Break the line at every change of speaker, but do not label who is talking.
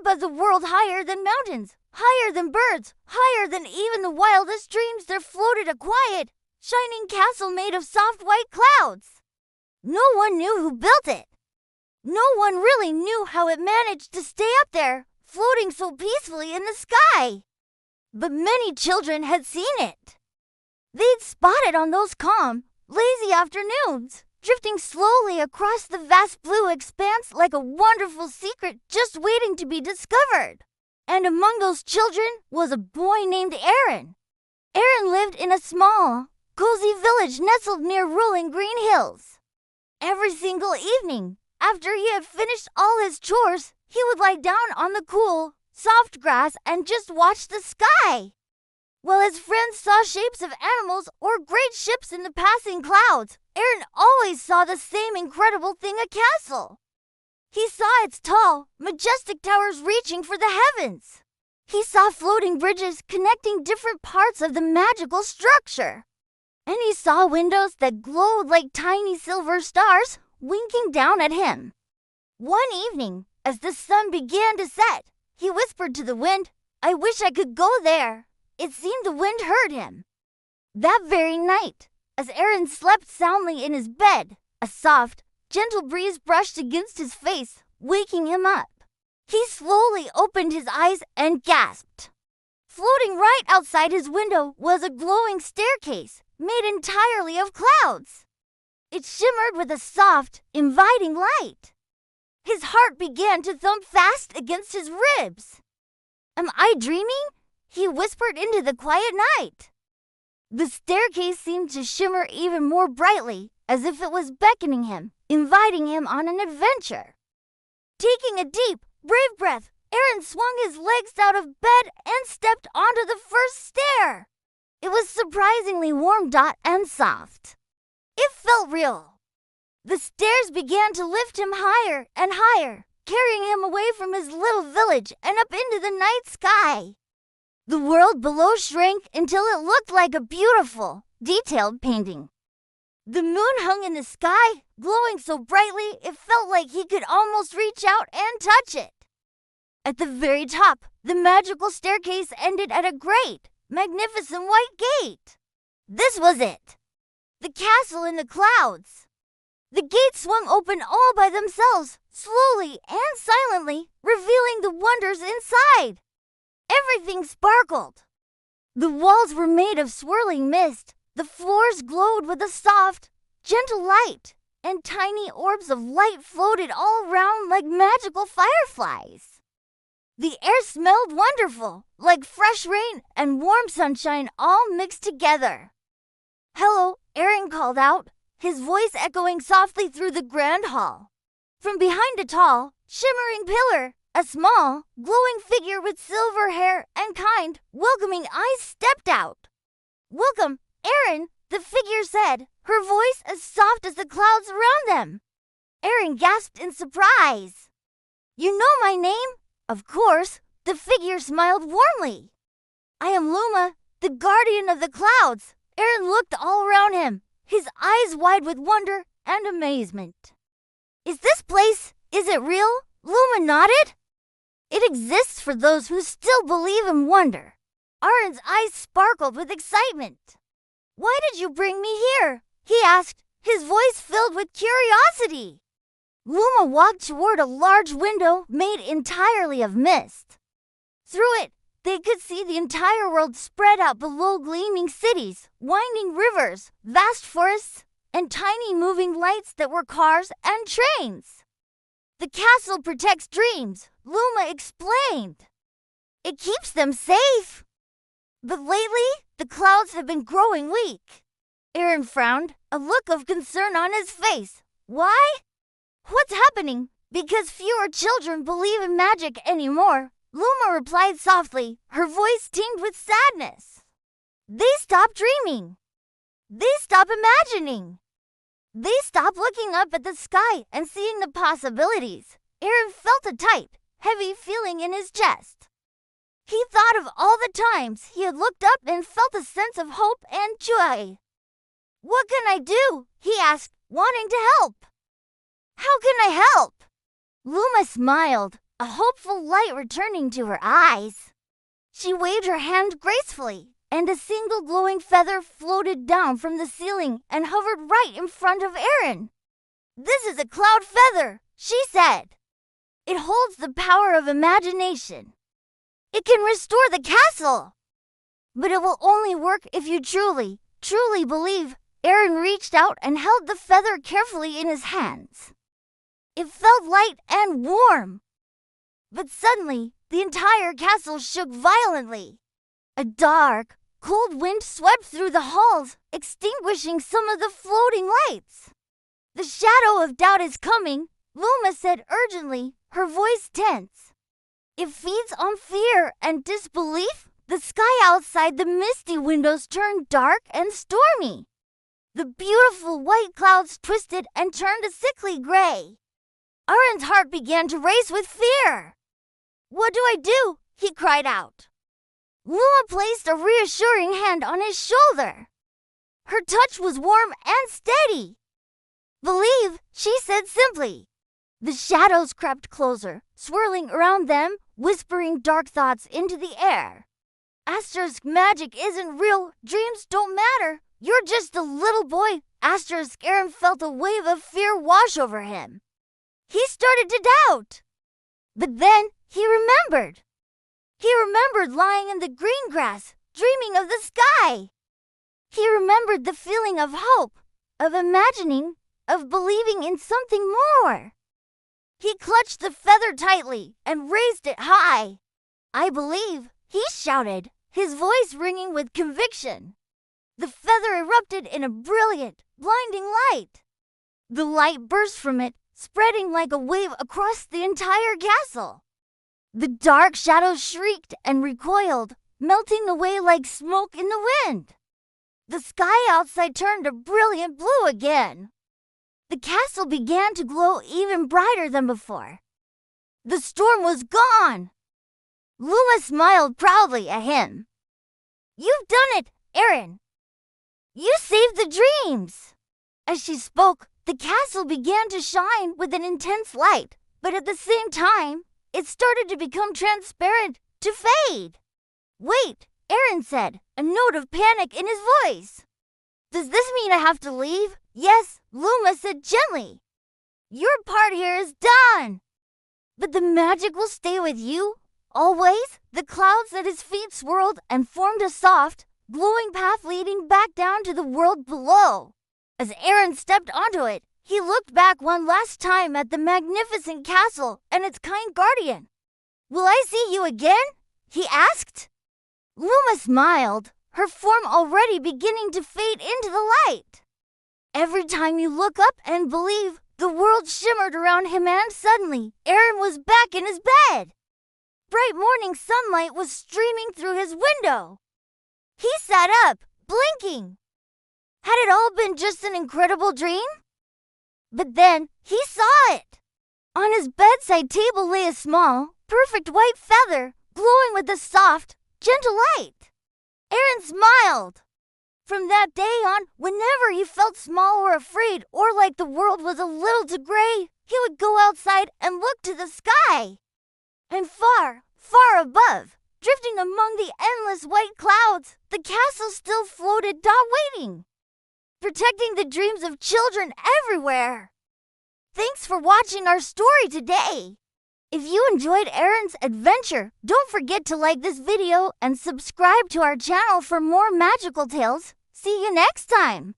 above the world, higher than mountains, higher than birds, higher than even the wildest dreams, there floated a quiet, shining castle made of soft white clouds. No one knew who built it. No one really knew how it managed to stay up there, floating so peacefully in the sky. But many children had seen it. They'd spot it on those calm, lazy afternoons, drifting slowly across the vast blue expanse like a wonderful secret just waiting to be discovered. And among those children was a boy named Aaron. Aaron lived in a small, cozy village nestled near rolling green hills. Every single evening, after he had finished all his chores, he would lie down on the cool, soft grass and just watch the sky. While his friends saw shapes of animals or great ships in the passing clouds, Aaron always saw the same incredible thing, a castle. He saw its tall, majestic towers reaching for the heavens. He saw floating bridges connecting different parts of the magical structure. And he saw windows that glowed like tiny silver stars winking down at him. One evening, as the sun began to set, he whispered to the wind, "I wish I could go there." It seemed the wind heard him. That very night, as Aaron slept soundly in his bed, a soft, gentle breeze brushed against his face, waking him up. He slowly opened his eyes and gasped. Floating right outside his window was a glowing staircase made entirely of clouds. It shimmered with a soft, inviting light. His heart began to thump fast against his ribs. "Am I dreaming?" he whispered into the quiet night. The staircase seemed to shimmer even more brightly, as if it was beckoning him, inviting him on an adventure. Taking a deep, brave breath, Aaron swung his legs out of bed and stepped onto the first stair. It was surprisingly warm, and soft. It felt real. The stairs began to lift him higher and higher, carrying him away from his little village and up into the night sky. The world below shrank until it looked like a beautiful, detailed painting. The moon hung in the sky, glowing so brightly it felt like he could almost reach out and touch it. At the very top, the magical staircase ended at a great, magnificent white gate. This was it. The castle in the clouds. The gates swung open all by themselves, slowly and silently, revealing the wonders inside. Everything sparkled. The walls were made of swirling mist. The floors glowed with a soft, gentle light, and tiny orbs of light floated all around like magical fireflies. The air smelled wonderful, like fresh rain and warm sunshine all mixed together. "Hello," Aaron called out, his voice echoing softly through the grand hall. From behind a tall, shimmering pillar, a small, glowing figure with silver hair and kind, welcoming eyes stepped out. "Welcome, Aaron," the figure said, her voice as soft as the clouds around them. Aaron gasped in surprise. "You know my name?" "Of course," the figure smiled warmly. "I am Luma, the guardian of the clouds." Aaron looked all around him, his eyes wide with wonder and amazement. "Is it real?" Luma nodded. "It exists for those who still believe and wonder." Aaron's eyes sparkled with excitement. "Why did you bring me here?" he asked, his voice filled with curiosity. Luma walked toward a large window made entirely of mist. Through it, they could see the entire world spread out below, gleaming cities, winding rivers, vast forests, and tiny moving lights that were cars and trains. "The castle protects dreams," Luma explained. "It keeps them safe." But lately, the clouds have been growing weak. Aaron frowned, a look of concern on his face. "Why?" "What's happening?" "Because fewer children believe in magic anymore," Luma replied softly, her voice tinged with sadness. "They stop dreaming. They stop imagining. They stop looking up at the sky and seeing the possibilities." Aaron felt a tight, heavy feeling in his chest. He thought of all the times he had looked up and felt a sense of hope and joy. "What can I do?" he asked, wanting to help. "How can I help?" Luma smiled, a hopeful light returning to her eyes. She waved her hand gracefully, and a single glowing feather floated down from the ceiling and hovered right in front of Erin. "This is a cloud feather," she said. "It holds the power of imagination. It can restore the castle. But it will only work if you truly believe." Erin reached out and held the feather carefully in his hands. It felt light and warm. But suddenly, the entire castle shook violently. A dark, cold wind swept through the halls, extinguishing some of the floating lights. "The shadow of doubt is coming," Luma said urgently, her voice tense. "It feeds on fear and disbelief." The sky outside the misty windows turned dark and stormy. The beautiful white clouds twisted and turned a sickly gray. Aaron's heart began to race with fear. "What do I do?" he cried out. Luma placed a reassuring hand on his shoulder. Her touch was warm and steady. "Believe," she said simply. The shadows crept closer, swirling around them, whispering dark thoughts into the air. "Asterisk magic isn't real. Dreams don't matter. You're just a little boy." Asterisk Aaron felt a wave of fear wash over him. He started to doubt. But then he remembered. He remembered lying in the green grass, dreaming of the sky. He remembered the feeling of hope, of imagining, of believing in something more. He clutched the feather tightly and raised it high. "I believe," he shouted, his voice ringing with conviction. The feather erupted in a brilliant, blinding light. The light burst from it, spreading like a wave across the entire castle. The dark shadows shrieked and recoiled, melting away like smoke in the wind. The sky outside turned a brilliant blue again. The castle began to glow even brighter than before. The storm was gone. Luma smiled proudly at him. "You've done it, Aaron. You saved the dreams." As she spoke, the castle began to shine with an intense light, but at the same time, it started to become transparent, to fade. "Wait," Aaron said, a note of panic in his voice. "Does this mean I have to leave?" "Yes," Luma said gently. "Your part here is done. But the magic will stay with you, always." The clouds at his feet swirled and formed a soft, glowing path leading back down to the world below. As Aaron stepped onto it, he looked back one last time at the magnificent castle and its kind guardian. "Will I see you again?" he asked. Luma smiled, her form already beginning to fade into the light. Every time you look up and believe, the world shimmered around him, and suddenly, Aaron was back in his bed. Bright morning sunlight was streaming through his window. He sat up, blinking. Had it all been just an incredible dream? But then he saw it. On his bedside table lay a small, perfect white feather, glowing with a soft, gentle light. Aaron smiled. From that day on, whenever he felt small or afraid or like the world was a little too gray, he would go outside and look to the sky. And far, far above, drifting among the endless white clouds, the castle still floated, waiting, protecting the dreams of children everywhere. Thanks for watching our story today. If you enjoyed Aaron's adventure, don't forget to like this video and subscribe to our channel for more magical tales. See you next time.